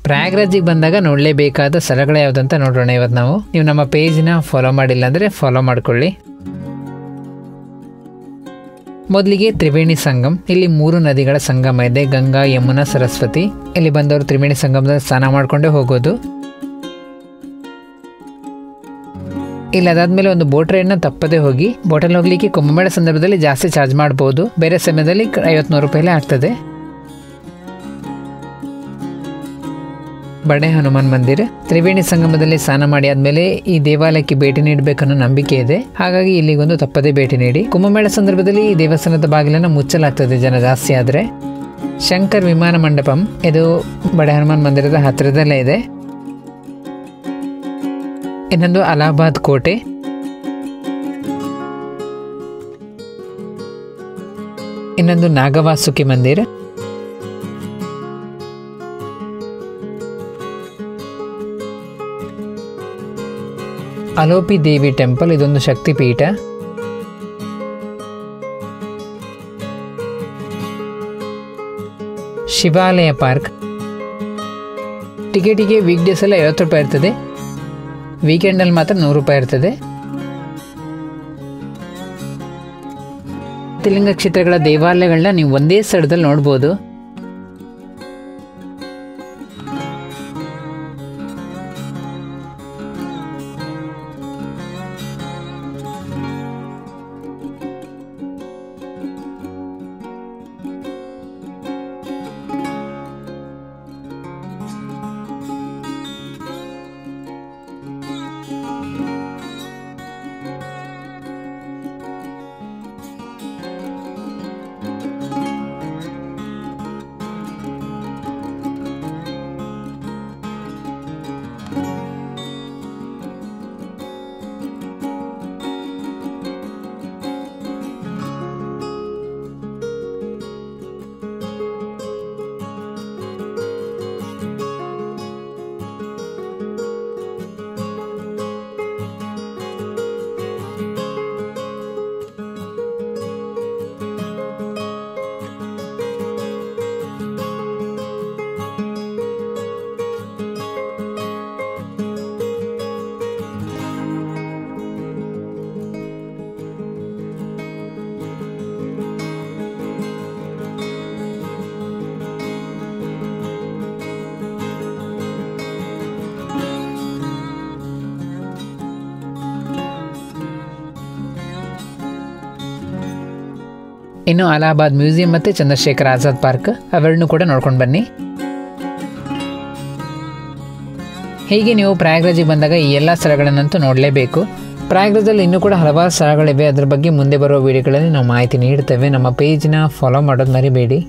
ಪ್ರಯಾಗ್ರಾಜಿಗೆ ಬಂದಾಗ ನೋಡಲೇಬೇಕಾದ ಸ್ಥಳಗಳು ಯಾವುದಂತ ನೋಡೋಣ ಇವತ್ತು ನಾವು. ನೀವು ನಮ್ಮ ಪೇಜ್ನ ಫಾಲೋ ಮಾಡಿಲ್ಲ ಅಂದರೆ ಫಾಲೋ ಮಾಡ್ಕೊಳ್ಳಿ. ಮೊದಲಿಗೆ ತ್ರಿವೇಣಿ ಸಂಗಮ್. ಇಲ್ಲಿ 3 ನದಿಗಳ ಸಂಗಮ ಇದೆ, ಗಂಗಾ, ಯಮುನಾ, ಸರಸ್ವತಿ. ಇಲ್ಲಿ ಬಂದವರು ತ್ರಿವೇಣಿ ಸಂಗಮದಲ್ಲಿ ಸ್ನಾನ ಮಾಡಿಕೊಂಡೇ ಹೋಗೋದು. ಇಲ್ಲಿ ಅದಾದ್ಮೇಲೆ ಒಂದು ಬೋಟ್ ರೈಡ್ನ ತಪ್ಪದೆ ಹೋಗಿ. ಬೋಟಲ್ಲಿ ಹೋಗ್ಲಿಕ್ಕೆ ಕುಂಭಮೇಳ ಸಂದರ್ಭದಲ್ಲಿ ಜಾಸ್ತಿ ಚಾರ್ಜ್ ಮಾಡ್ಬೋದು, ಬೇರೆ ಸಮಯದಲ್ಲಿ 50-100 ರೂಪಾಯಿಲೇ ಆಗ್ತದೆ. ಬಡೆ ಹನುಮಾನ್ ಮಂದಿರ. ತ್ರಿವೇಣಿ ಸಂಗಮದಲ್ಲಿ ಸ್ನಾನ ಮಾಡಿ ಆದ್ಮೇಲೆ ಈ ದೇವಾಲಯಕ್ಕೆ ಭೇಟಿ ನೀಡಬೇಕನ್ನೋ ನಂಬಿಕೆ ಇದೆ, ಹಾಗಾಗಿ ಇಲ್ಲಿಗೊಂದು ತಪ್ಪದೇ ಭೇಟಿ ನೀಡಿ. ಕುಂಭಮೇಳ ಸಂದರ್ಭದಲ್ಲಿ ಈ ದೇವಸ್ಥಾನದ ಬಾಗಿಲನ್ನು ಮುಚ್ಚಲಾಗ್ತದೆ ಜನ ಜಾಸ್ತಿ ಆದರೆ. ಶಂಕರ್ ವಿಮಾನ ಮಂಟಪಂ, ಇದು ಬಡೆ ಹನುಮಾನ್ ಮಂದಿರದ ಹತ್ತಿರದಲ್ಲೇ ಇದೆ. ಇನ್ನೊಂದು ಅಲಹಾಬಾದ್ ಕೋಟೆ. ಇನ್ನೊಂದು ನಾಗವಾಸುಕಿ ಮಂದಿರ. ಅಲೋಪಿ ದೇವಿ ಟೆಂಪಲ್, ಇದೊಂದು ಶಕ್ತಿಪೀಠ. ಶಿವಾಲಯ ಪಾರ್ಕ್. ಟಿಕೆಟಿಗೆ ವೀಕ್ ಡೇಸ್ ಎಲ್ಲ 50 ರೂಪಾಯಿ ಇರ್ತದೆ, ವೀಕೆಂಡಲ್ಲಿ ಮಾತ್ರ 100 ರೂಪಾಯಿ ಇರ್ತದೆ. ಲಿಂಗ ಕ್ಷೇತ್ರಗಳ ದೇವಾಲಯಗಳನ್ನ ನೀವು ಒಂದೇ ಸ್ಥಳದಲ್ಲಿ ನೋಡ್ಬೋದು. ಇನ್ನು ಅಲಹಾಬಾದ್ ಮ್ಯೂಸಿಯಂ ಮತ್ತು ಚಂದ್ರಶೇಖರ್ ಆಜಾದ್ ಪಾರ್ಕ್, ಅವೆರಡನ್ನೂ ಕೂಡ ನೋಡ್ಕೊಂಡು ಬನ್ನಿ. ಹೀಗೆ ನೀವು ಪ್ರಯಾಗ್ರಾಜಿಗೆ ಬಂದಾಗ ಈ ಎಲ್ಲ ಸ್ಥಳಗಳನ್ನಂತೂ ನೋಡಲೇಬೇಕು. ಪ್ರಯಾಗ್ರಾಜಲ್ಲಿ ಇನ್ನೂ ಕೂಡ ಹಲವಾರು ಸ್ಥಳಗಳಿವೆ, ಅದ್ರ ಬಗ್ಗೆ ಮುಂದೆ ಬರುವ ವಿಡಿಯೋಗಳಲ್ಲಿ ನಾವು ಮಾಹಿತಿ ನೀಡ್ತೇವೆ. ನಮ್ಮ ಪೇಜ್ನ ಫಾಲೋ ಮಾಡೋದು ಮರಿಬೇಡಿ.